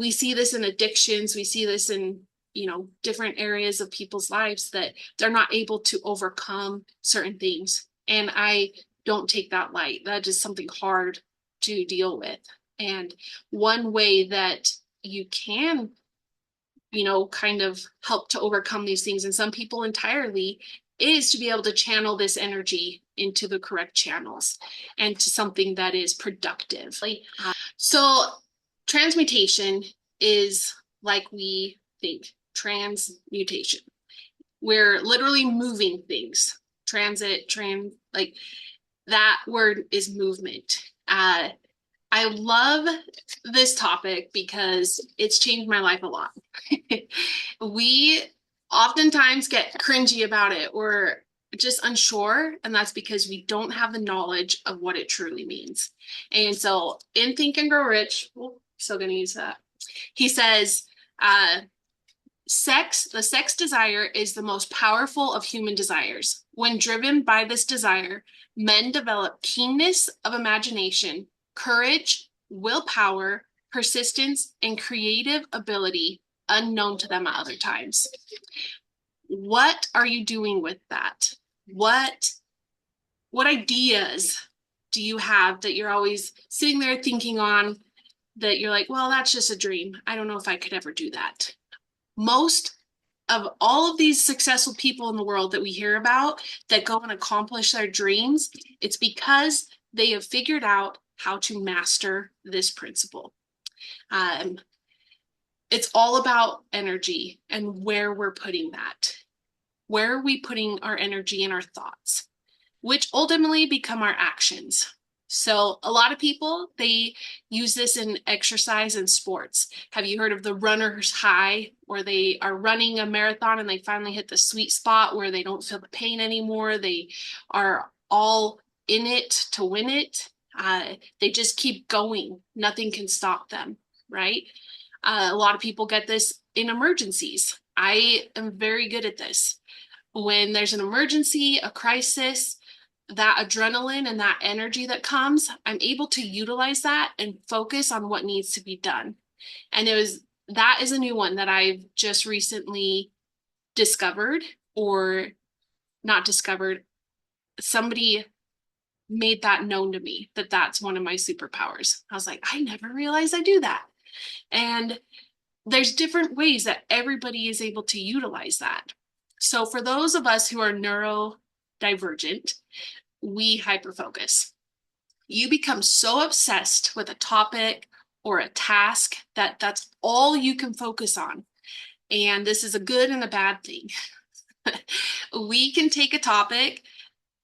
We see this in addictions. We see this in, different areas of people's lives that they're not able to overcome certain things. And I don't take that light. That is something hard to deal with. And one way that you can, kind of help to overcome these things, and some people entirely, is to be able to channel this energy into the correct channels and to something that is productive. So transmutation is like we think, transmutation. We're literally moving things. Like that word is movement. I love this topic because it's changed my life a lot. We oftentimes get cringy about it or just unsure, and that's because we don't have the knowledge of what it truly means. And so in Think and Grow Rich, still going to use that. He says, the sex desire is the most powerful of human desires. When driven by this desire, men develop keenness of imagination, courage, willpower, persistence, and creative ability unknown to them at other times. What are you doing with that? What ideas do you have that you're always sitting there thinking on, that you're like, well, that's just a dream. I don't know if I could ever do that. Most of all of these successful people in the world that we hear about that go and accomplish their dreams, it's because they have figured out how to master this principle. It's all about energy and where we're putting that. Where are we putting our energy and our thoughts, which ultimately become our actions? So a lot of people, they use this in exercise and sports. Have you heard of the runner's high, where they are running a marathon and they finally hit the sweet spot where they don't feel the pain anymore? They are all in it to win it. They just keep going. Nothing can stop them, right? A lot of people get this in emergencies. I am very good at this. When there's an emergency, a crisis, that adrenaline and that energy that comes, I'm able to utilize that and focus on what needs to be done. And that is a new one that I've just recently discovered, or not discovered. Somebody made that known to me, that that's one of my superpowers. I was like, I never realized I do that. And there's different ways that everybody is able to utilize that. So for those of us who are neurodivergent, we hyperfocus. You become so obsessed with a topic or a task that that's all you can focus on. And this is a good and a bad thing. We can take a topic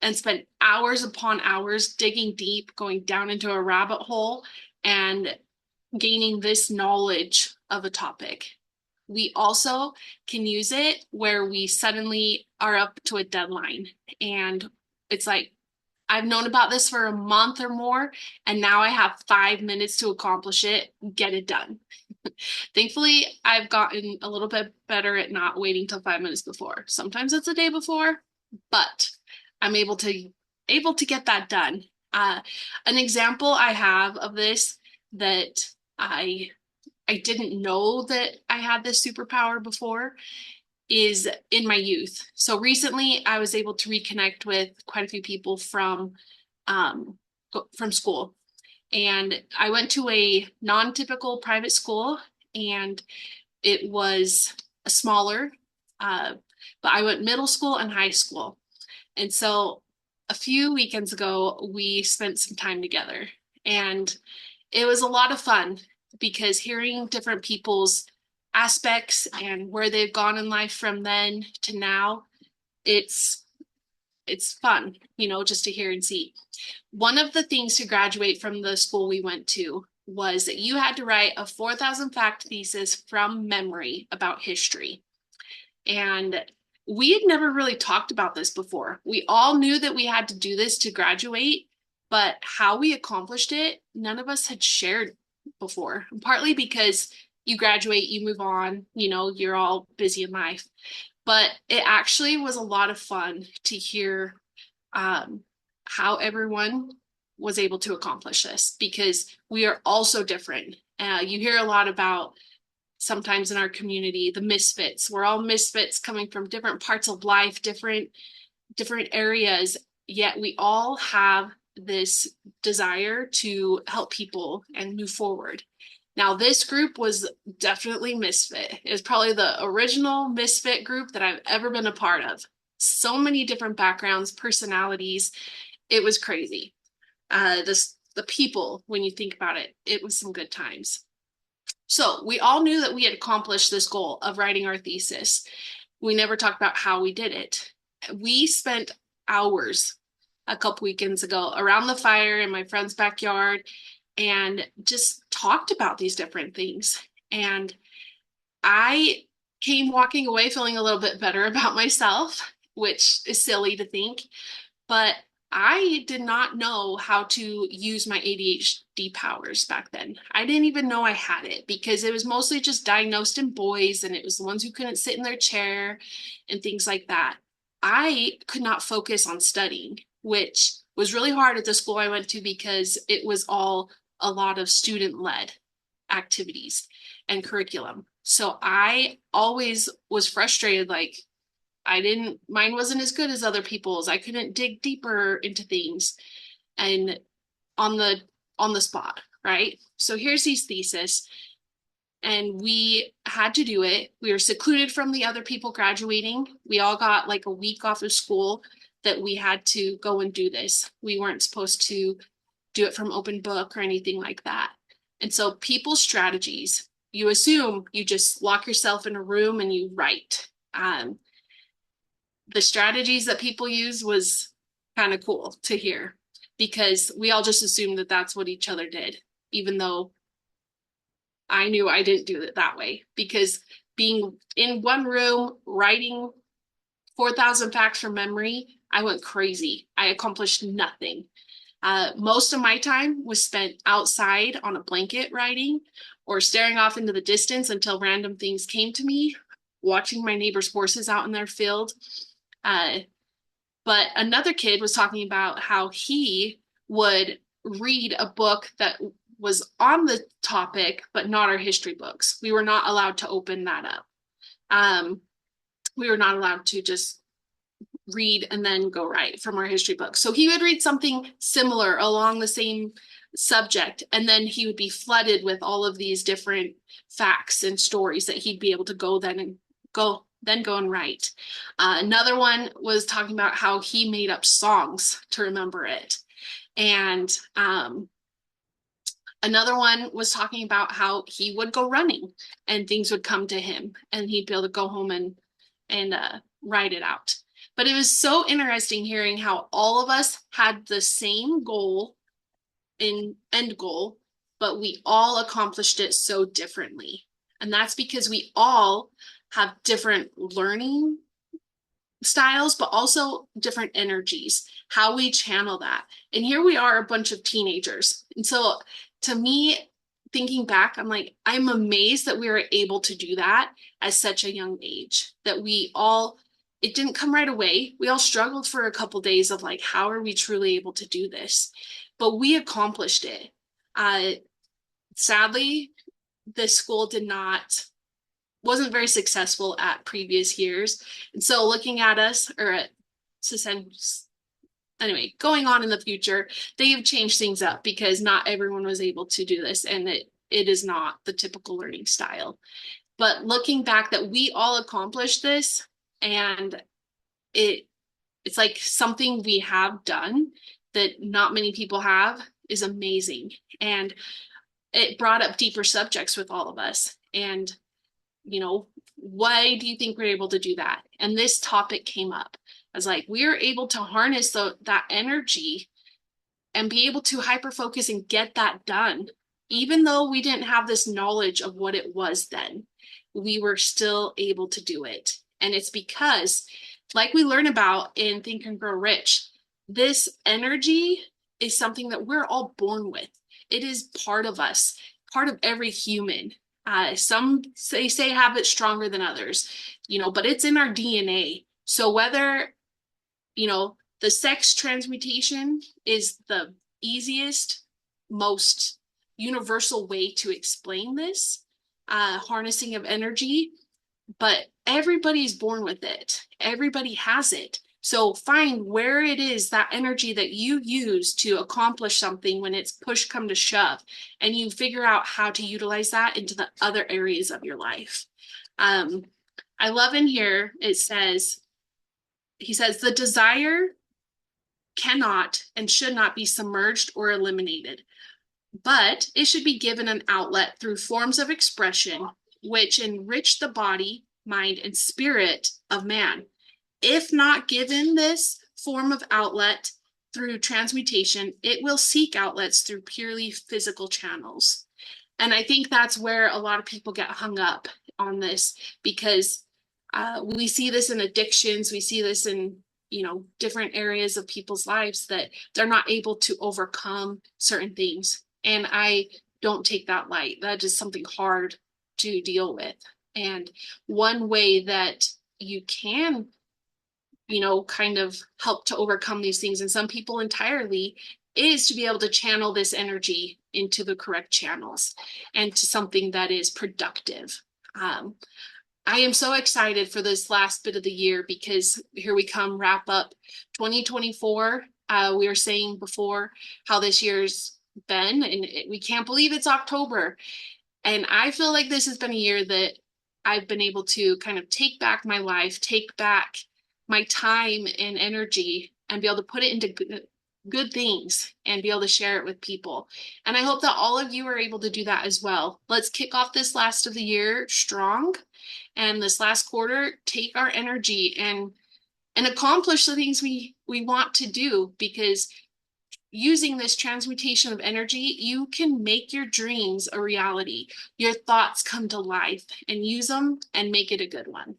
and spend hours upon hours digging deep, going down into a rabbit hole and gaining this knowledge of a topic. We also can use it where we suddenly are up to a deadline and it's like, I've known about this for a month or more, and now I have 5 minutes to accomplish it, get it done. Thankfully, I've gotten a little bit better at not waiting till 5 minutes before. Sometimes it's a day before, but I'm able to get that done. An example I have of this that I didn't know that I had this superpower before is in my youth. So recently I was able to reconnect with quite a few people from school. And I went to a non-typical private school, and it was a smaller, but I went middle school and high school. And so a few weekends ago, we spent some time together, and it was a lot of fun because hearing different people's aspects and where they've gone in life from then to now, it's fun, just to hear and see. One of the things to graduate from the school we went to was that you had to write a 4,000 fact thesis from memory about history. And we had never really talked about this before. We all knew that we had to do this to graduate, but how we accomplished it, none of us had shared before. Partly because you graduate, you move on, you're all busy in life. But it actually was a lot of fun to hear how everyone was able to accomplish this, because we are all so different. You hear a lot about sometimes in our community, the misfits. We're all misfits coming from different parts of life, different areas, yet we all have this desire to help people and move forward. Now, this group was definitely misfit. It was probably the original misfit group that I've ever been a part of. So many different backgrounds, personalities. It was crazy. The people, when you think about it, it was some good times. So we all knew that we had accomplished this goal of writing our thesis. We never talked about how we did it. We spent hours a couple weekends ago around the fire in my friend's backyard and just talked about these different things. And I came walking away feeling a little bit better about myself, which is silly to think, but I did not know how to use my ADHD powers back then. I didn't even know I had it because it was mostly just diagnosed in boys, and it was the ones who couldn't sit in their chair and things like that. I could not focus on studying, which was really hard at the school I went to because it was all a lot of student-led activities and curriculum. So I always was frustrated, like, mine wasn't as good as other people's. I couldn't dig deeper into things and on the spot, right? So here's these thesis, and we had to do it. We were secluded from the other people graduating. We all got like a week off of school that we had to go and do this. We weren't supposed to do it from open book or anything like that. And so people's strategies, you assume you just lock yourself in a room and you write. The strategies that people use was kind of cool to hear because we all just assumed that that's what each other did, even though I knew I didn't do it that way, because being in one room writing 4,000 facts from memory, I went crazy. I accomplished nothing. Most of my time was spent outside on a blanket writing or staring off into the distance until random things came to me, watching my neighbors' horses out in their field. But another kid was talking about how he would read a book that was on the topic, but not our history books. We were not allowed to open that up. We were not allowed to just read and then go write from our history book. So he would read something similar along the same subject, and then he would be flooded with all of these different facts and stories that he'd be able to go and write. Another one was talking about how he made up songs to remember it. And another one was talking about how he would go running and things would come to him and he'd be able to go home and write it out. But it was so interesting hearing how all of us had the same goal end goal, but we all accomplished it so differently. And that's because we all have different learning styles, but also different energies, how we channel that. And here we are, a bunch of teenagers. And so to me, thinking back, I'm like, I'm amazed that we were able to do that at such a young age, that it didn't come right away. We all struggled for a couple days of like, how are we truly able to do this? But we accomplished it. Sadly, this school wasn't very successful at previous years. And so looking at us, anyway, going on in the future, they have changed things up because not everyone was able to do this, and it is not the typical learning style. But looking back, that we all accomplished this, and it's like something we have done that not many people have, is amazing. And it brought up deeper subjects with all of us. And, why do you think we're able to do that? And this topic came up. I was like, we are able to harness that energy and be able to hyper focus and get that done. Even though we didn't have this knowledge of what it was then, we were still able to do it. And it's because, like we learn about in Think and Grow Rich, this energy is something that we're all born with. It is part of us, part of every human. Some say have it stronger than others, but it's in our DNA. So whether, the sex transmutation is the easiest, most universal way to explain this harnessing of energy, but everybody's born with it. Everybody has it. So find where it is that energy that you use to accomplish something when it's push come to shove, and you figure out how to utilize that into the other areas of your life. I love in here, it says, he says, the desire cannot and should not be submerged or eliminated, but it should be given an outlet through forms of expression which enrich the body, mind, and spirit of man. If not given this form of outlet through transmutation, it will seek outlets through purely physical channels. And I think that's where a lot of people get hung up on this, because we see this in addictions, we see this in different areas of people's lives, that they're not able to overcome certain things. And I don't take that light. That is something hard to deal with. And one way that you can, kind of help to overcome these things, and some people entirely, is to be able to channel this energy into the correct channels and to something that is productive. I am so excited for this last bit of the year, because here we come, wrap up 2024. We were saying before how this year's been, and we can't believe it's October. And I feel like this has been a year that I've been able to kind of take back my life, take back my time and energy, and be able to put it into good things and be able to share it with people. And I hope that all of you are able to do that as well. Let's kick off this last of the year strong, and this last quarter, take our energy and accomplish the things we want to do, because using this transmutation of energy, you can make your dreams a reality. Your thoughts come to life, and use them and make it a good one.